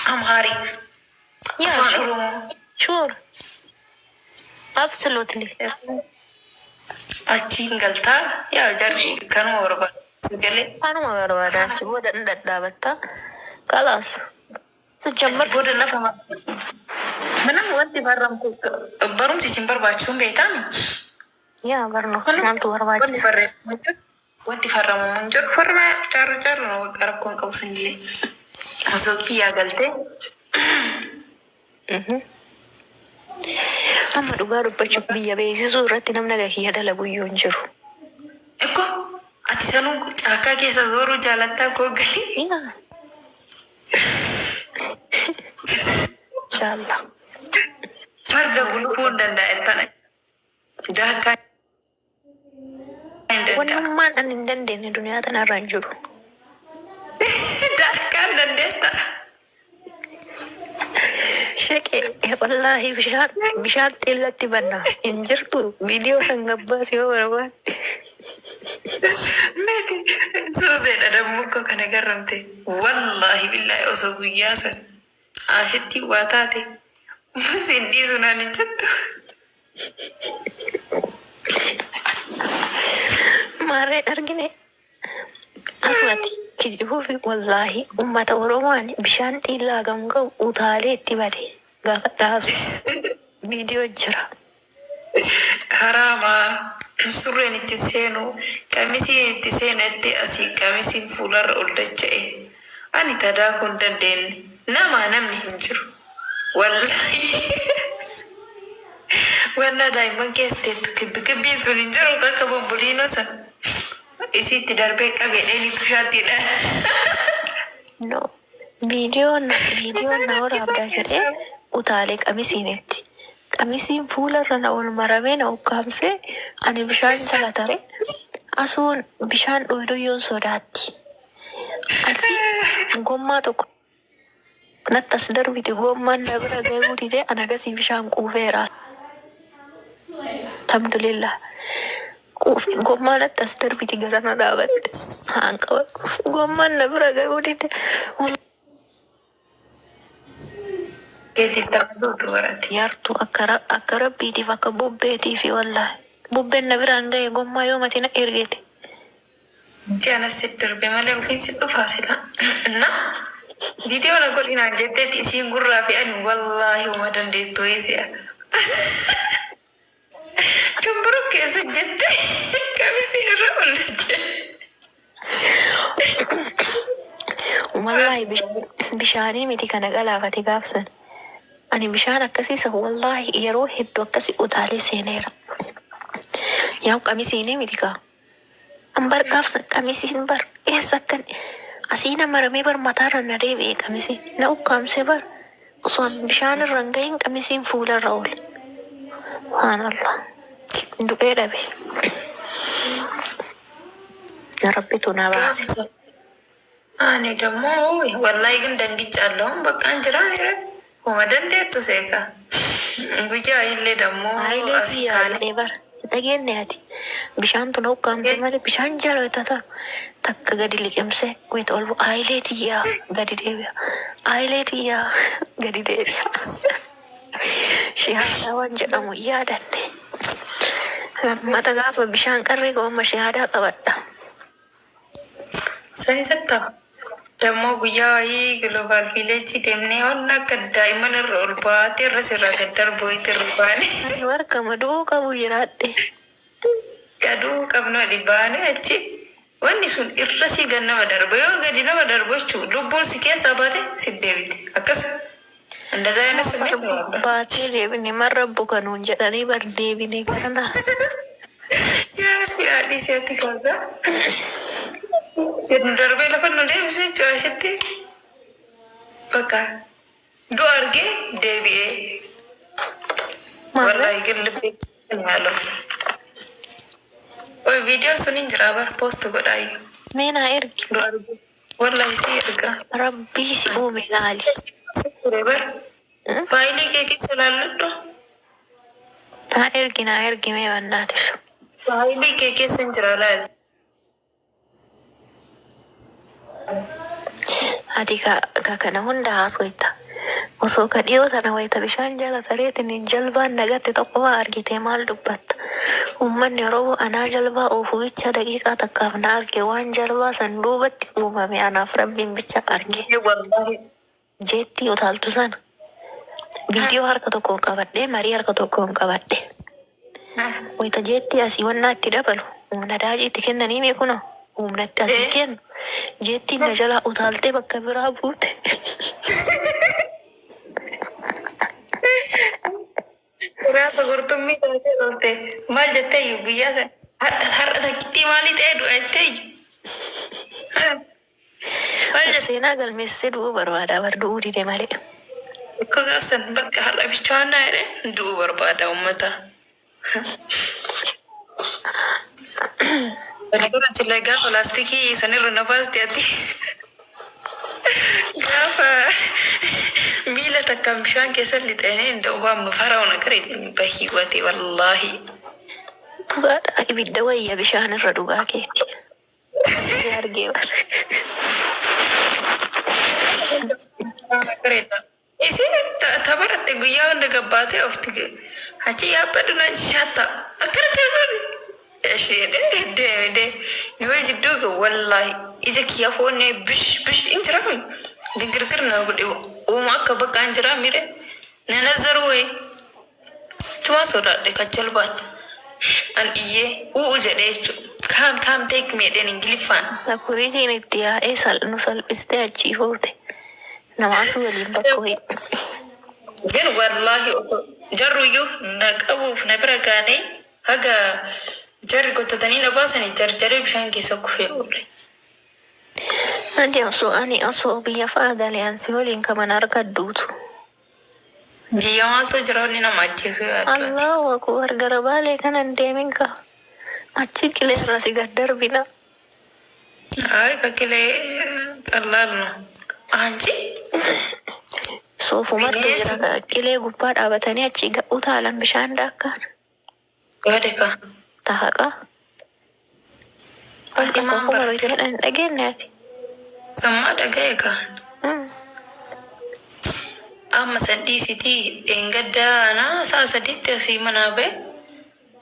Amharic. Yeah, sure. Absolutely. Achiin galtaa yaa jarri kanuma barbaada. Sagalee. Kanuma barbaada achi booda ni dadhaabatta. Kalaas. Sijjammar. Booda lafa manam wanti barumsi isin barbaachisuun beektaami. Yaa barno maaltu barbaachisa? Wanti farramamu hin jiru. Farma caarra rakkoon qabu san jee. Osoo kiyyaa galtee. Amma dhugaa dubbachuuf biyya beeksisuu irratti namni gahiyya dalagu iyyuu hin jiru. Ekko ati sanuu caakkaa keessa zooruu jaalattaa googalii. Inshallah. Farda gulufuu hin danda'ettan. Daakkaa hin danda'a. Wanummaan ani hin dandeenye duniyaa tanarra hin jiru. Daakkaa hin dandeetta. Shaqee wallahi bishaan xeellatti bannaa hin jirtu viidiyoo san gabbaas yoo barbaade. Suuseedha dammukkoo kana garramte wallahi billahi osoo guyyaa san ashitti waa taate sin dhiisu naan hin jettu. Maarreen argine asumatti kijibuufi wallahi ummata Oromoon bishaan xiillaa gamga'u utaalee itti bade gaafa dhaasu viidiyoo jira. Haramaa surreen itti seenu qamisiin itti seenatti asii qamisiin fuularra ol dacha'e ani tadaa kun dandeenye namni hin jiru wallahi. Wanna daa'imman keessattuu kibbiin sun hin jiru akka bobboliinoo san isitti darbee qabeedhaan bishaattiidha. No viidiyoon na waraabdaa jedhee utaalee qamisiinitti. Qamisiin fuularra na ol maramee na ukkaamsee ani bishaan jala tare asuun bishaan dhoyduyyoon sodaatti. Ati gommaa tokko nattas darbiti gommaan na bira gahuu didee anagasii bishaan quufeera. Alhamdulillah. Gommaan nattas darbiti gara na dhaabatte. Haan qaba. Gommaan na bira gahuu didee. Yartuu akka rabbiitiif akka bubbeetiifi wallahi. Bubbeen na biraan gahe gommaa yoo matina ergeete. Jana sit darbe malee ofiin sit dhufaa sila. Na viidiyoo na godhinaan jetteeti isiin gurraa fi ani wallahi uma dandeettuu isi'a. Jumburu keessa jette qamisiin irra ol dachee. Wallahi bishaanii miti kana galaafate gaafsan. Ani bishaan akkasiisa wallahi yeroo hedduu akkasi utaalee seeneera. Yaa qamisiinii miti kaa. Ambar gaafsan qamisiin bar eessa akkan asii na maramee bar mataarra na deebi'e qamisiin na ukkaamse bar osoo bishaan irra hin gahin qamisiin fuularra oole. Subhaanallah. Du'ee dhabe. Ya Rabbitu na baase. Ani dammoo wallahi ግን ደንግጫለሁ በቃ እንጀራ ይረ ወመደንቴቱ ሴካ ጉያ ይሌ dammoo askaalee bar dhageenne ati bishaan tun ukkaamse malee bishaan jaallatata takka gadi liqimse wayita ol bu'a ayilee tiyyaa gadi deebi'a ayilee tiyyaa gadi deebi'a shahaadaa waan jedhamu yaadanne lammata gaafa bishaan qarree qooma shahaadaa qabadha. Sanisetta dammoo guyyaa wayii global village deemnee onna akka daa'imman irra ol baatee irra sirraa gad darbuu itti irra baane. Warqa maduu qabu jiraadhe. Gaduu qabnu adi baane achi wanni sun irra si gan nama darba yoo gadi nama darba jechuun lubbuun si keessaa baate si deebite akkas. Andazaa yana sumii baatee deebine marra bukanuun jedhanii bar deebine kana. Yaa rabbi haadhii si'atti kaasaa. Darbee lafa nu deebisee caasitti bakka du'a argee deebi'ee wallahi gillibee yaalo. Oy viidiyoo sun hin jira bar poost godhaayi. Meena ergi. Du'a argee wallahi si erga. Rabbii si uume laali. Bar faayilii kee keessa laalladhu. Naa ergi mee bannaatis. Faayilii kee keessa hin jira laali. Ati ka kana hunda haasofta. osoo ka dhiyoo tana wayita bishaan jala tareetiin jalbaan nagatti tokkuma argite maal dubbatta. Uummanni Oromoo anaa jalbaa oofuu bicha daqiiqaa takkaaf na arge waan jalbaa san duubatti uumame anaaf rabbiin bicha arge. Jeetti utaaltu sana. Viidiyoo harka tokkoon qabadhee marii harka tokkoon qabadhe. Wayita jeetti asii wannaa itti dabalu humna daadhii itti kennanii beekuno humnatti asii kennu jeettiin na jalaa utaaltee bakka biraa buute. Kurata gurtummi taate rote maal jettee iyyuu guyyaa sana har'a takkitti maalii ta'e du'attee iyyuu. Seenaa galmeessee du'uu barbaada bar du'uu dide malee. Akka gaafsan bakka har'a bichaannaa jedhee du'uu barbaada uummata. Dura jillee gaafa laastikii sanirra nafaasti ati. Gaafa miila takkaan bishaan keessa lixanii inda'u waan fara'u nagara bahii wate wallaahi. Dhugaadha ibidda wayya bishaan irra dhugaa keetti. Argee bara. Isin taphatte guyyaa hunda gabbaatee ofti achi yaabbadhu na jishaatta akkana kana deemee yoo jidduu wallaahi ija kiyya foonee bish injira kun girgir na godhe uuma akka bakka injira mire na nazaru wayi tuma sodaadhe kachalbaan an iyyee uu jedhee jechuudha kaam teek meedheen ingiliffaan. Sakuriitiin itti yaa'ee nu salphistee achii fuute namaasu waliin bakka wayii. Gan wallaahi jarruyyuu na qabuuf na bira gaanee haga jarri qotatanii na baasanii jarjaree bishaan keessa kufee oole. Ani osoo biyya fa'aa galiyaansi waliin kaman argadduutu. Biyya maaltu jiraanni nama ajjeesu yaaddu. Allahu akbar gara baalee kanan deemin qaba. Achi qilee irra si gad darbina. Ay kakilee qallaalno. Anchi. Soofumatti jira qilee gubbaa dhaabatanii achi utaalan bishaan daakkaan. Yaade ka. Tahaqa. Akka soofuma rootee dhageenye ati. Sammaa dhaga'e ka. Amma saddiisitii dheengaddaa na saa sadiitti asii manaa ba'e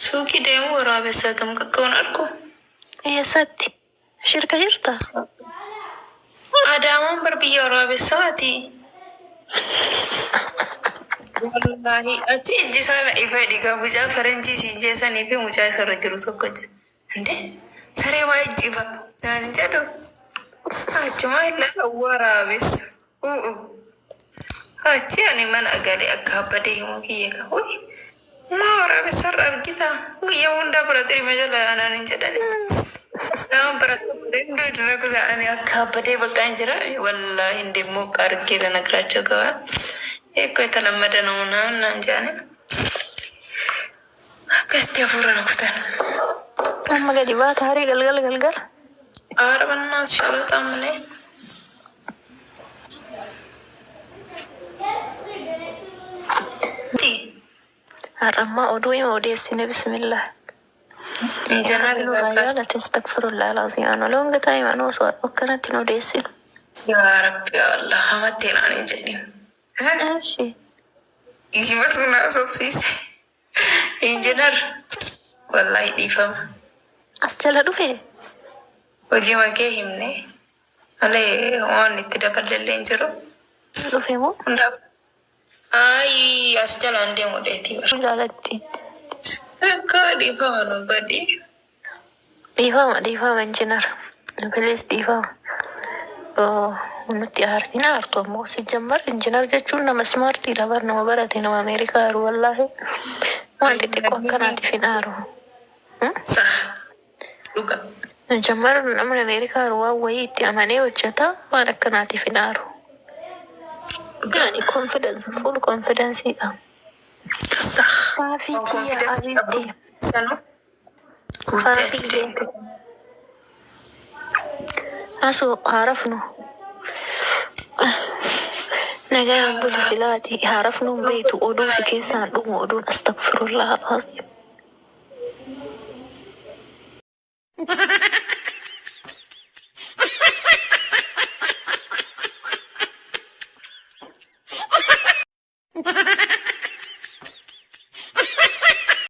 suuqii deemu waraabessa gam qaqqabuun argu. Eessatti? Shirka jirta? Adaamaan bar biyya waraabessaati. Wallahi achi ijji isaa ifee dhiigaa mucaa faranjii siin jeesanii fi mucaa isarra jiru tokko jira. Inde saree waa ijjifa naan jedhu achuma illaa waraabessa. Achi ani mana agalee akka abbadee himuu kiyya ka. Uy maa waraabessarra argita guyyaa hundaa biratti dhima jala anaan hin jedhani. Nama biratti dura kutaa ani akka abbadee bakkaan jira wallaahi hin deemuu argeera nagiraachuu qabaa. Ecco የተለመደ ነው ምናምን እንጂ እኔ አከስቲ አፉረን ኩተን amma gadi baata haree galgal. ኧረ በእናትሽ አልወጣም እኔ har'ammaa oduu hima odeessine bismillah. Injanaari tastagfirullah alazim ano longa time ano so akkanatti nu odeessinu. yaa rabbi ya allah hamatteen ani jedhin. Eshi. Isimatu na sobsiise. Injinar wallahi dhiifama. As jala dhufe. Hojii makee himne malee waan itti daballeellee hin jiru. Dhufe moo? Hundaaf. Ayi as jalaan deemu dheetii bara. Jaalatti. Akka dhiifama nu godhi. Dhiifama injinar. Bilis dhiifama. Nuti aartiin aartu ammoo si jammar injinar jechuun nama smartii dabar nama barate nama Ameerikaa aaru wallaahi waan xixiqqoo akkanaatiif hin aaru. Sah. Dhuga. Jammar namni Ameerikaa aaru waan wayii itti amanee hojjeta waan akkanaatiif hin aaru. Yani full confidence dha. Sah. Faafii tiyya abiitti. Sanu. Faafii deemte. Asoo haarafnu. Nagaa buli filaati haarafnuun beektu oduu si keessaan dhumu oduun astagfirullah.